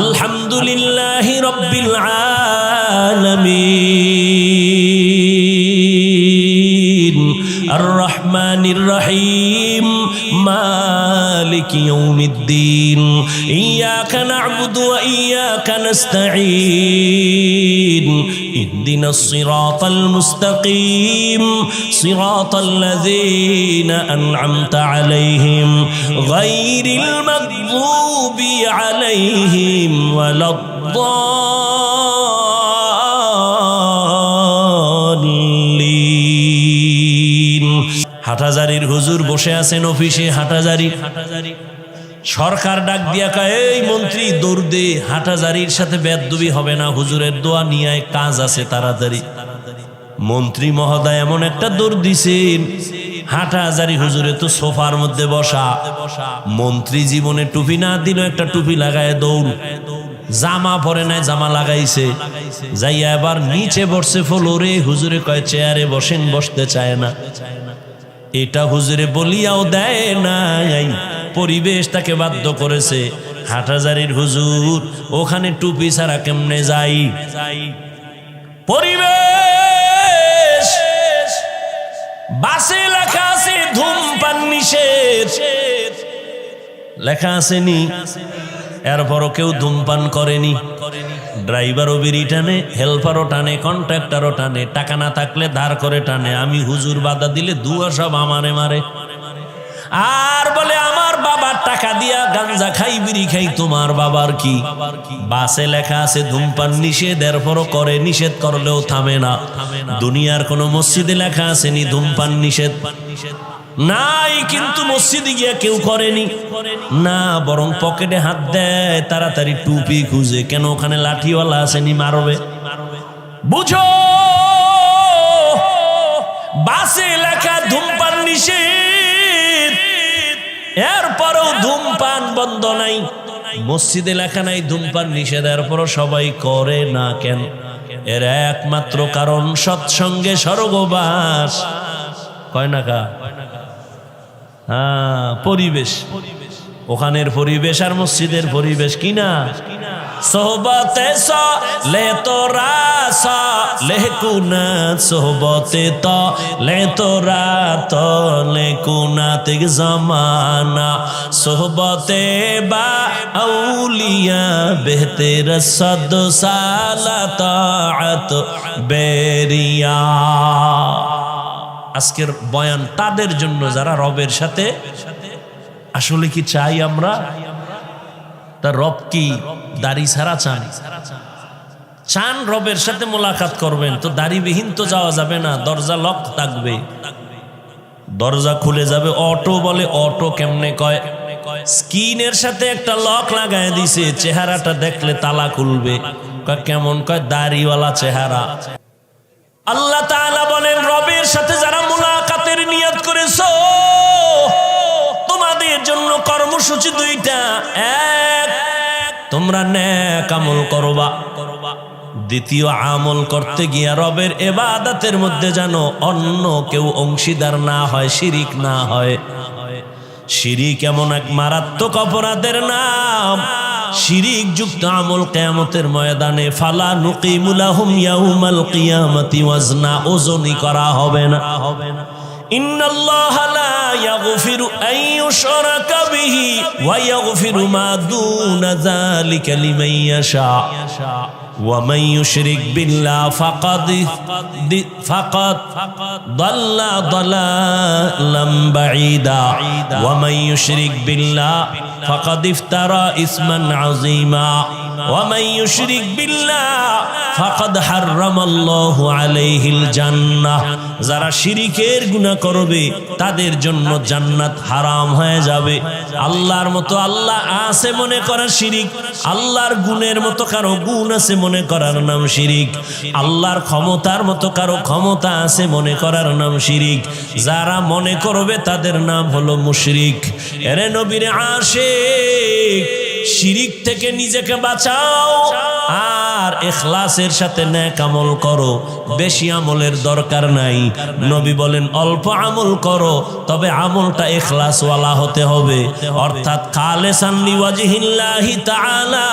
আলহামদুলিল্লাহি রাব্বিল আলামিন আর রহমানির রহিম মালিক ইয়াউমিদ্দিন ইয়াকা না'বুদু ওয়া ইয়াকা নাস্তাঈন ইহদিনাস সিরাতাল মুস্তাকিম সিরাতাল লাযীনা আন'আমতা আলাইহিম গায়রিল মাগযুবি আলাইহিম ওয়ালাদ-দাল্লিন। হাটহাজারীর হুজুর বসে আছেন অফিসে। হাটহাজারী সরকার ডাক দিয়া কয়, এই মন্ত্রী দৌড় দে, হাটহাজারীর সাথে বেয়াদবি হবে না, হুজুরের দোয়া নিয়ে কাজ আছে তাড়াতাড়ি। মন্ত্রী মহোদয় এমন একটা দৌড় দিছেন, হাটহাজারী হুজুরে তো সোফার মধ্যে বসা। মন্ত্রী জীবনে টুপি না দিল, একটা টুপি লাগায় দৌড়। জামা পরে নাই, জামা লাগাইছে, যাইয়া এবার নিচে বসছে ফ্লোরে। হুজুরে কয় চেয়ারে বসেন, বসতে চায় না। এটা হুজুরে বলিয়াও দেয় নাই, পরিবেশ তাকে বাধ্য করেছে। হাটহাজারীর হুজুর ওখানে টুপি ছাড়া কেমনে যাই? পরিবেশ বাসে লেখা আছে ধূমপান নিষেধ, লেখা আসেনি, এরপরও কেউ ধূমপান করেনি। ড্রাইভারও বিড়ি টানে, হেল্পারও টানে, কন্ট্রাক্টরও টানে, টাকা না থাকলে ধার করে টানে। আমি হুজুর বাধা দিলে দুয়া সব আমারে মারে, আর বলে আমার বাবার টাকা দিয়া গাঞ্জা খাই, বিড়ি খাই, তোমার বাবার কি? বাসে লেখা আছে ধূমপান নিষেধ, এরপরও করে। নিষেধ করলেও থামে না। দুনিয়ার কোন মসজিদে লেখা আসেনি ধূমপান নিষেধ? নাই, কিন্তু মসজিদে গিয়া কেউ করেনি না, বরং পকেটে হাত দেয়, তাড়াতাড়ি টুপি খুঁজে। কেন? ওখানে লাঠিওয়ালা আসেনি, মারবে। বুঝো, বাসে লেখা ধূমপান নিষেধ, এরপরও ধূমপান বন্ধ নাই। মসজিদে লেখা নাই ধূমপান নিষেধ, এরপরও সবাই করে না। কেন? এর একমাত্র কারণ সৎসঙ্গে স্বর্গবাস। কয় না কা? হ্যাঁ, পরিবেশ। ওখানের পরিবেশ আর মসজিদের পরিবেশ কিনা? সোহবতে লে তোরা লেকুনা, সোহবতে তো লে তোরা তো লেকুনাত জামানা, সোহবতে বা আউলিয়া বেহতের সদ সালাত বেরিয়া। আজকের বয়ান তাদের জন্য যারা রবের সাথে আসলে কি চাই আমরা? তার রব কি দাড়ি ছাড়া চান? চান রবের সাথে মোলাকাত করবেন, তো দাড়িবিহীন তো যাওয়া যাবে না। দরজা লক থাকবে, দরজা খুলে যাবে। অটো বলে, অটো কেমনে কয়? স্ক্রিনের সাথে একটা লক লাগায় দিছে, চেহারাটা দেখলে তালা খুলবে। কয় কেমন? কয় দাড়িওয়ালা চেহারা। আল্লাহ তাআলা বলেন, রবের সাথে যারা মুলাকাতের নিয়ত করেছো, তোমাদের জন্য কর্মসূচি দুইটা। এক, তোমরা নেক আমল করবা। দ্বিতীয়, আমল করতে গিয়া রবের ইবাদতের মধ্যে যেন অন্য কেউ অংশীদার না হয়, শিরিক না হয়। শিরিক এমন এক মারাত্মক অপরাধের নাম, শিরিক যুক্ত আমল কিয়ামতের ময়দানে ফালা নুকিমু লাহুম ইয়াউমাল কিয়ামাতি ওয়াজনা, ওজনই করা হবে না। ইন্নাল্লাহা লা ইয়াগফিরু আন ইউশরাকা বিহি ওয়া ইয়াগফিরু মা দুনা যালিকা লিমান ইয়াশা ومن يشرك بالله فقد ضل ضلالا بعيدا ومن يشرك بالله فقد افترى إثما عظيما ومن يشرك بالله فقد حرم الله عليه الجنة। যারা শিরিকের গুনাহ করবে তাদের জন্য জান্নাত হারাম হয়ে যাবে। আল্লাহর মতো আল্লাহ আছে মনে করা শিরিক, আল্লাহর গুণের মতো কারো গুণ আছে মনে করার নাম শিরিক, আল্লাহর ক্ষমতার মতো কারো ক্ষমতা আছে মনে করার নাম শিরিক। যারা মনে করবে তাদের নাম হলো মুশরিক। এরে নবীর আশিক, শিরিক থেকে নিজেকে বাঁচাও আর ইখলাসের সাথে নেক আমল করো। বেশি আমলের দরকার নাই। নবী বলেন অল্প আমল করো, তবে আমলটা ইখলাসওয়ালা হতে হবে, অর্থাৎ খালিসান লিওয়াজহিল্লাহি তাআলা।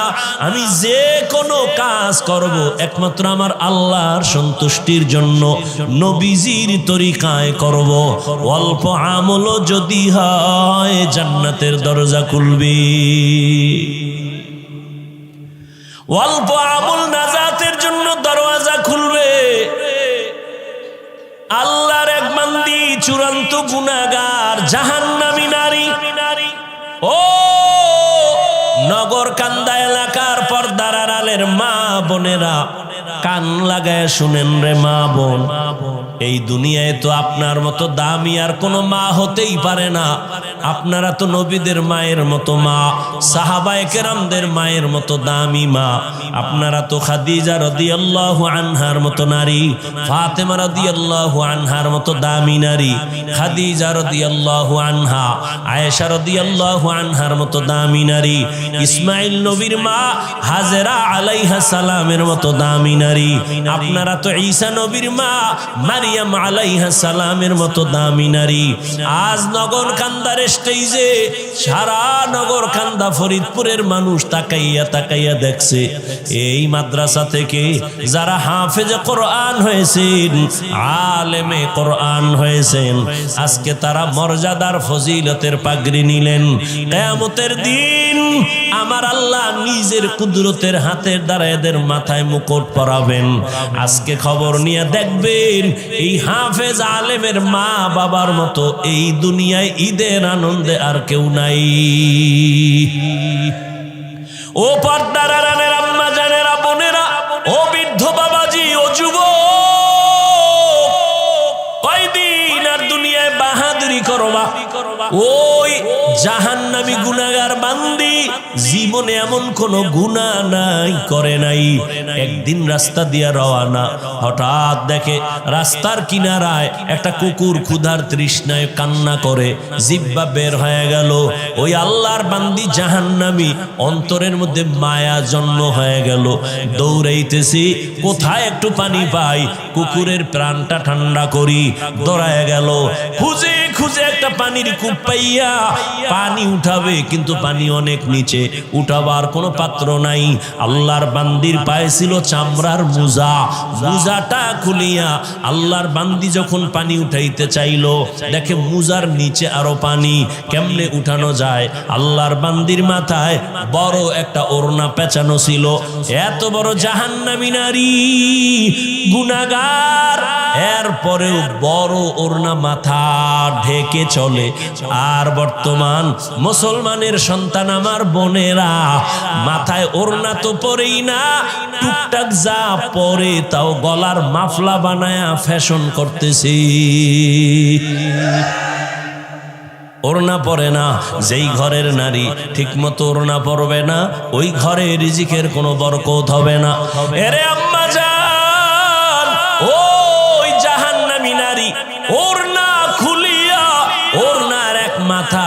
আমি যে কোনো কাজ করব একমাত্র আমার আল্লাহর সন্তুষ্টির জন্য, নবীজির তরিকায় করব। অল্প আমলও যদি হয় জান্নাতের দরজা খুলবে। অল্প আমল নাজাতের জন্য দরওয়াজা খুলবে। আল্লাহর এক বান্দি চূড়ান্ত গুনাহগার জাহান্নামী নারী। ও নগর কান্দা এলাকার পর্দার আড়ালের মা বোনেরা, কান লাগায় শুনেন রে মা বোন, এই দুনিয়ায় তো আপনার মতো দামি আর কোনো মা হতেই পারে না। আপনারা তো নবীদের মায়ের মতো মা, সাহাবায়ে কেরামদের মায়ের মতো দামি মা। আপনারা তো খাদিজা রাদিয়াল্লাহু আনহার মতো নারী, ফাতেমা রাদিয়াল্লাহু আনহার মতো দামি নারী, খাদিজা রাদিয়াল্লাহু আনহা, আয়েশা রাদিয়াল্লাহু আনহার মতো দামি নারী, ইসমাইল নবীর মা হাজেরা আলাইহা সালামের মতো দামি নারী। আপনারা তো ঈসা নবীর মা মারিয়াম আলাইহা সালামের মতো দামি নারী। আজ নগর কান্দার স্টেজে সারা নগর কান্দা ফরিদপুরের মানুষ তাকাইয়া তাকাইয়া দেখছে এই মাদ্রাসা থেকে যারা হাফেজে কোরআন হয়েছেন, আলেমে কোরআন হয়েছেন, আজকে তারা মর্যাদার ফজিলতের পাগড়ি নিলেন। কিয়ামতের দিন আমার আল্লাহ নিজের কুদরতের হাতের দ্বারা এদের মাথায় মুকুট পরাবেন। আজকে খবর নিয়ে দেখবেন এই হাফেজ আলেমের মা বাবার মতো এই দুনিয়ায় ঈদের আনন্দে আর কেউ নাই। ও পর্দার আড়ালের আম্মা জানেরা, বোনেরা, ও বৃদ্ধ বাবাজি, ও যুবক, কয়দিন আর দুনিয়ায় বাহাদুরি করবা? ওই জাহান্নামী গুনাহগার বান্দি জীবনে এমন কোন গুনাহ নাই করে নাই। একদিন রাস্তা দিয়া রওয়ানা, হঠাৎ দেখে রাস্তার কিনারায় একটা কুকুর ক্ষুধার তৃষ্ণায় কান্না করে, জিহ্বা বের হয়ে গেল। ওই আল্লাহর বান্দি জাহান্নামী, অন্তরের মধ্যে মায়া জন্ম হয়ে গেল। দৌড়াইতেছি, কোথায় একটু পানি পাই, কুকুরের প্রাণটা ঠান্ডা করি। দৌড়ায় গেল, খুঁজে খুঁজে একটা পানির কূপ পাইয়া পানি উঠাবে, কিন্তু পানি অনেক নিচে, উঠাবার কোনো পাত্র নাই। আল্লাহর বান্দির পায়ে ছিল চামড়ার মোজা। মোজাটা খুলিয়া আল্লাহর বান্দি যখন পানি উঠাইতে চাইলো, দেখে মোজার নিচে আরো পানি, কেমনে উঠানো যায়? আল্লাহর বান্দির মাথায় বড় একটা ওড়না পেঁচানো ছিল। এত বড় জাহান্নামী নারী, গুনাহগার, এরপরেও বড় ওড়না মাথা ঢেকে চলে। আর বর্তমান মুসলমানের সন্তান আমার বোনেরা মাথায় ওড়না তো পরেই না, টুকটাক যা পরে তাও গলার মাফলা বানায়া ফ্যাশন করতেছি। ওড়না পরে না। যেই ঘরের নারী ঠিক মতো ওড়না পরবে না, ওই ঘরে রিজিকের কোনো বরকত হবে না। এরে আম্মা জান, ওই জাহান্নামী নারী ওড়না খুলিয়া ওড়নার এক মাথা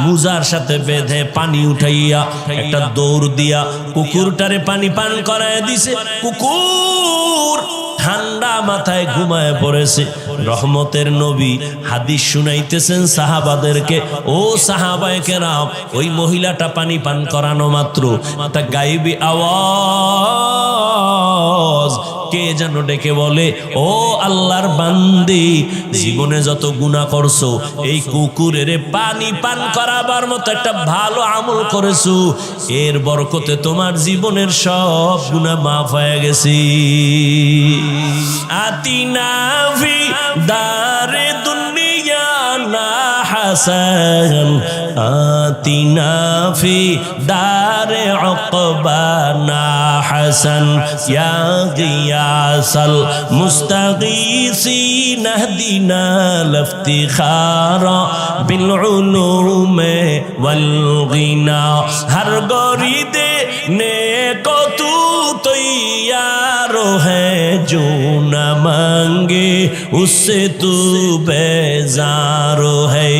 মুজার সাথে বেঁধে পানি উঠাইয়া একটা দৌড় দিয়া কুকুরটারে পানি পান করায় দিছে। কুকুর ঠান্ডা মাথায় ঘুমায় পড়েছে। রহমতের নবী হাদিস শুনাইতেছেন সাহাবাদেরকে, ও সাহাবায়ে কেরাম, ওই মহিলাটা পানি পান করানো মাত্র একটা গায়েবী আওয়াজ কে যেন ডেকে বলে, ও আল্লাহর বান্দি, জীবনে যত গুনাহ করছো এই কুকুরের পানি পান করাবার মতো একটা ভালো আমল করেছো, এর বরকতে তোমার জীবনের সব গুনাহ মাফ হয়ে গেছে। আতিনা ফি দারে দুনিয়া না হাসান, আতিনা ফি দারে উকবা না হাসান, ইয়া গিয়াসাল মুস্তাগীসিন ইহদিনা লিফতিখারা বিল উলুমে ওয়াল গিনা। হর গরিদে নেকো তু তৈয়ার है जो न मांगे उससे तू बेजार है।